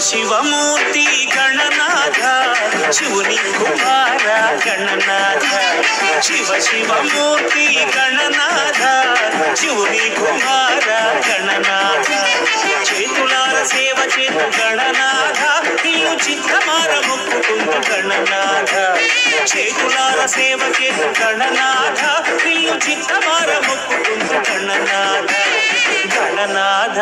శివమూర్తి గణనాథ శివుని కుమార గణనాథ శివమూర్తి గణనాథ శివుని కుమార గణనాథ చేతులార సేవ చేతు గణనాథ నిన్ను చిత్తమార మొక్కుకుంటూ గణనాథ చేతులార సేవ చేతు గణనాథ నిన్ను చిత్తమార మొక్కుకుంటూ గణనాథ గణనాథ